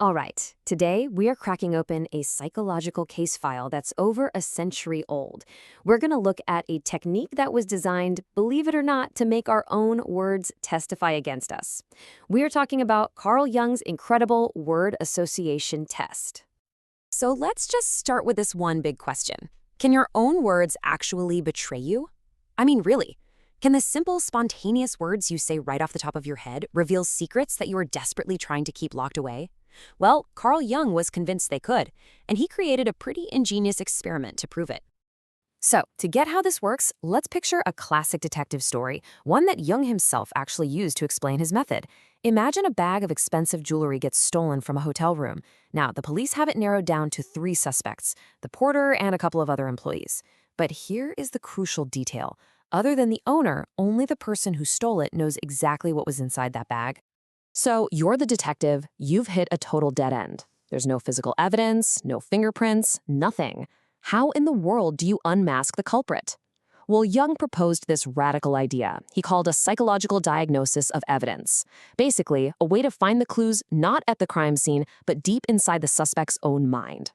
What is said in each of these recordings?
All right, today we are cracking open a psychological case file that's over a century old. We're going to look at a technique that was designed, believe it or not, to make our own words testify against us. We are talking about Carl Jung's incredible word association test. So let's just start with this one big question. Can your own words actually betray you? I mean, really? Can the simple, spontaneous words you say right off the top of your head reveal secrets that you are desperately trying to keep locked away? Well, Carl Jung was convinced they could, and he created a pretty ingenious experiment to prove it. So, to get how this works, let's picture a classic detective story, one that Jung himself actually used to explain his method. Imagine a bag of expensive jewelry gets stolen from a hotel room. Now, the police have it narrowed down to 3 suspects, the porter and a couple of other employees. But here is the crucial detail. Other than the owner, only the person who stole it knows exactly what was inside that bag. So you're the detective, you've hit a total dead end. There's no physical evidence, no fingerprints, nothing. How in the world do you unmask the culprit? Well, Jung proposed this radical idea he called a psychological diagnosis of evidence. Basically, a way to find the clues not at the crime scene, but deep inside the suspect's own mind.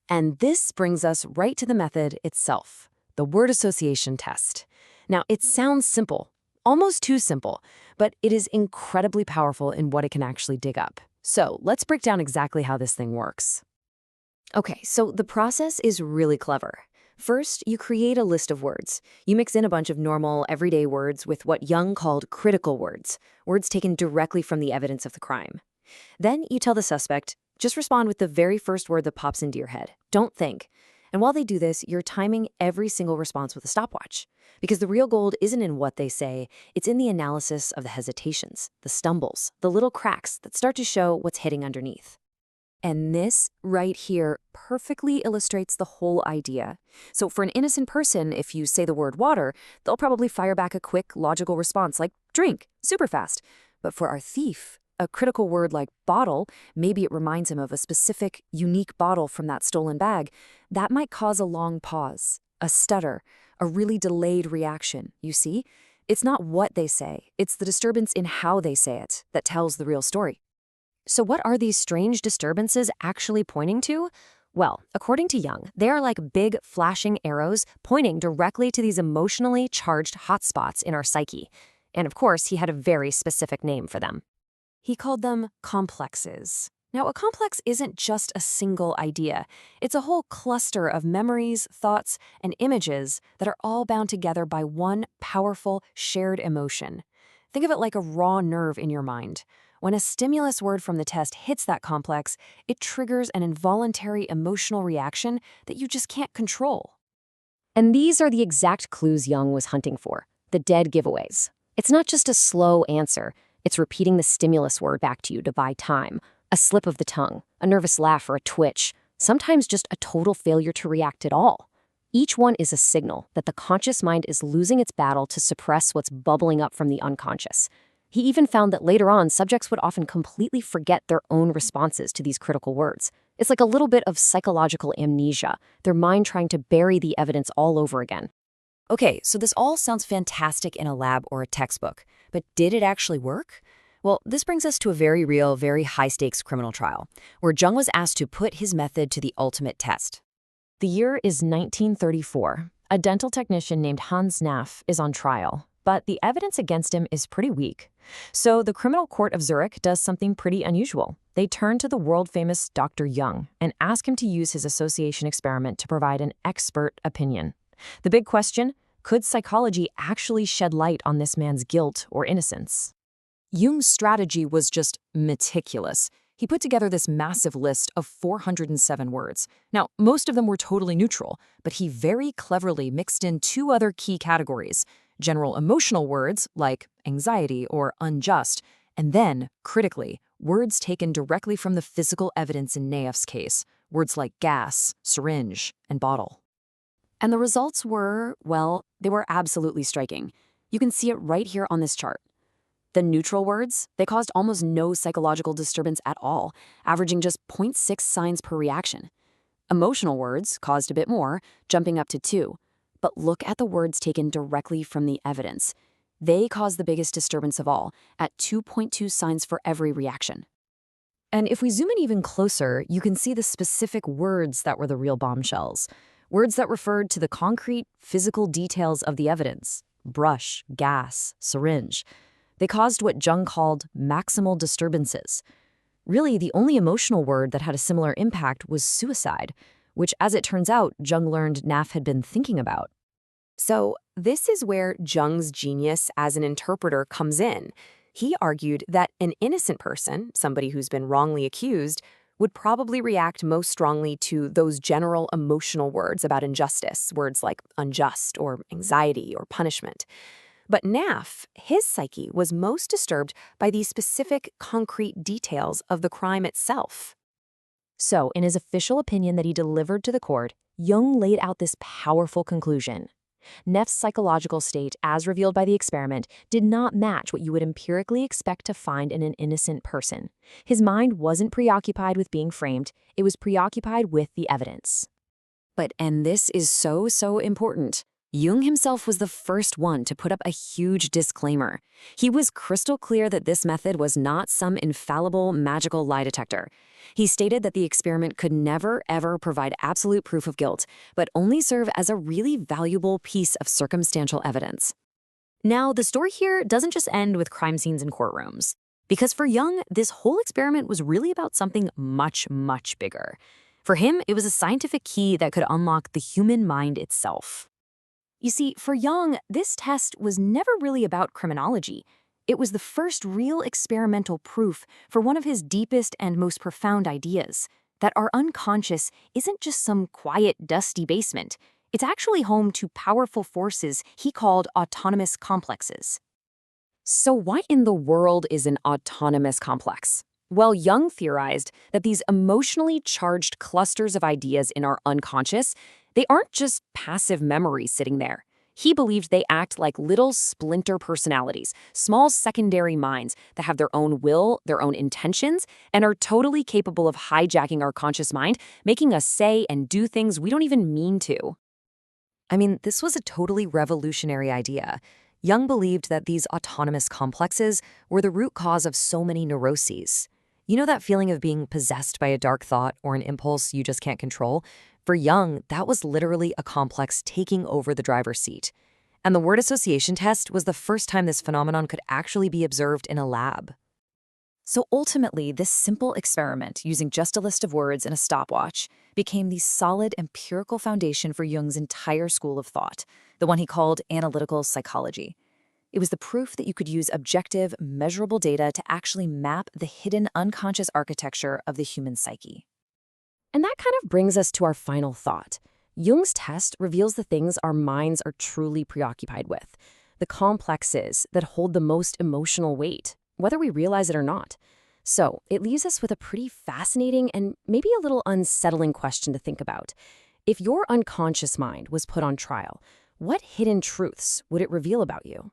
And this brings us right to the method itself, the word association test. Now, it sounds simple. Almost too simple, but it is incredibly powerful in what it can actually dig up. So let's break down exactly how this thing works. Okay, so the process is really clever. First, you create a list of words. You mix in a bunch of normal, everyday words with what Jung called critical words, words taken directly from the evidence of the crime. Then you tell the suspect, just respond with the very first word that pops into your head. Don't think. And while they do this, you're timing every single response with a stopwatch. Because the real gold isn't in what they say, it's in the analysis of the hesitations, the stumbles, the little cracks that start to show what's hidden underneath. And this right here perfectly illustrates the whole idea. So for an innocent person, if you say the word water, they'll probably fire back a quick, logical response like drink, super fast. But for our thief, a critical word like bottle, maybe it reminds him of a specific, unique bottle from that stolen bag, that might cause a long pause, a stutter, a really delayed reaction, you see? It's not what they say, it's the disturbance in how they say it that tells the real story. So what are these strange disturbances actually pointing to? Well, according to Jung, they are like big flashing arrows pointing directly to these emotionally charged hotspots in our psyche. And of course, he had a very specific name for them. He called them complexes. Now, a complex isn't just a single idea. It's a whole cluster of memories, thoughts, and images that are all bound together by one powerful, shared emotion. Think of it like a raw nerve in your mind. When a stimulus word from the test hits that complex, it triggers an involuntary emotional reaction that you just can't control. And these are the exact clues Jung was hunting for, the dead giveaways. It's not just a slow answer. It's repeating the stimulus word back to you to buy time, a slip of the tongue, a nervous laugh or a twitch, sometimes just a total failure to react at all. Each one is a signal that the conscious mind is losing its battle to suppress what's bubbling up from the unconscious. He even found that later on, subjects would often completely forget their own responses to these critical words. It's like a little bit of psychological amnesia, their mind trying to bury the evidence all over again. Okay, so this all sounds fantastic in a lab or a textbook, but did it actually work? Well, this brings us to a very real, very high-stakes criminal trial, where Jung was asked to put his method to the ultimate test. The year is 1934. A dental technician named Hans Naff is on trial, but the evidence against him is pretty weak. So the criminal court of Zurich does something pretty unusual. They turn to the world-famous Dr. Jung and ask him to use his association experiment to provide an expert opinion. The big question, could psychology actually shed light on this man's guilt or innocence? Jung's strategy was just meticulous. He put together this massive list of 407 words. Now, most of them were totally neutral, but he very cleverly mixed in 2 other key categories: general emotional words like anxiety or unjust, and then, critically, words taken directly from the physical evidence in Naff's case, words like gas, syringe, and bottle. And the results were, well, they were absolutely striking. You can see it right here on this chart. The neutral words, they caused almost no psychological disturbance at all, averaging just 0.6 signs per reaction. Emotional words caused a bit more, jumping up to 2. But look at the words taken directly from the evidence. They caused the biggest disturbance of all, at 2.2 signs for every reaction. And if we zoom in even closer, you can see the specific words that were the real bombshells. Words that referred to the concrete, physical details of the evidence. Brush, gas, syringe. They caused what Jung called maximal disturbances. Really, the only emotional word that had a similar impact was suicide, which, as it turns out, Jung learned Naff had been thinking about. So, this is where Jung's genius as an interpreter comes in. He argued that an innocent person, somebody who's been wrongly accused, would probably react most strongly to those general emotional words about injustice, words like unjust or anxiety or punishment. But Naff, his psyche was most disturbed by these specific, concrete details of the crime itself. So, in his official opinion that he delivered to the court, Jung laid out this powerful conclusion. Neff's psychological state, as revealed by the experiment, did not match what you would empirically expect to find in an innocent person. His mind wasn't preoccupied with being framed, it was preoccupied with the evidence. And this is so important. Jung himself was the first one to put up a huge disclaimer. He was crystal clear that this method was not some infallible, magical lie detector. He stated that the experiment could never, ever provide absolute proof of guilt, but only serve as a really valuable piece of circumstantial evidence. Now, the story here doesn't just end with crime scenes in courtrooms. Because for Jung, this whole experiment was really about something much bigger. For him, it was a scientific key that could unlock the human mind itself. You see, for Jung, this test was never really about criminology. It was the first real experimental proof for one of his deepest and most profound ideas, that our unconscious isn't just some quiet, dusty basement. It's actually home to powerful forces he called autonomous complexes. So why in the world is an autonomous complex? Well, Jung theorized that these emotionally charged clusters of ideas in our unconscious, they aren't just passive memories sitting there. He believed they act like little splinter personalities, small secondary minds that have their own will, their own intentions, and are totally capable of hijacking our conscious mind, making us say and do things we don't even mean to. I mean, this was a totally revolutionary idea. Jung believed that these autonomous complexes were the root cause of so many neuroses. You know that feeling of being possessed by a dark thought or an impulse you just can't control? For Jung, that was literally a complex taking over the driver's seat. And the word association test was the first time this phenomenon could actually be observed in a lab. So ultimately, this simple experiment, using just a list of words and a stopwatch, became the solid empirical foundation for Jung's entire school of thought, the one he called analytical psychology. It was the proof that you could use objective, measurable data to actually map the hidden unconscious architecture of the human psyche. And that kind of brings us to our final thought. Jung's test reveals the things our minds are truly preoccupied with, the complexes that hold the most emotional weight, whether we realize it or not. So it leaves us with a pretty fascinating and maybe a little unsettling question to think about. If your unconscious mind was put on trial, what hidden truths would it reveal about you?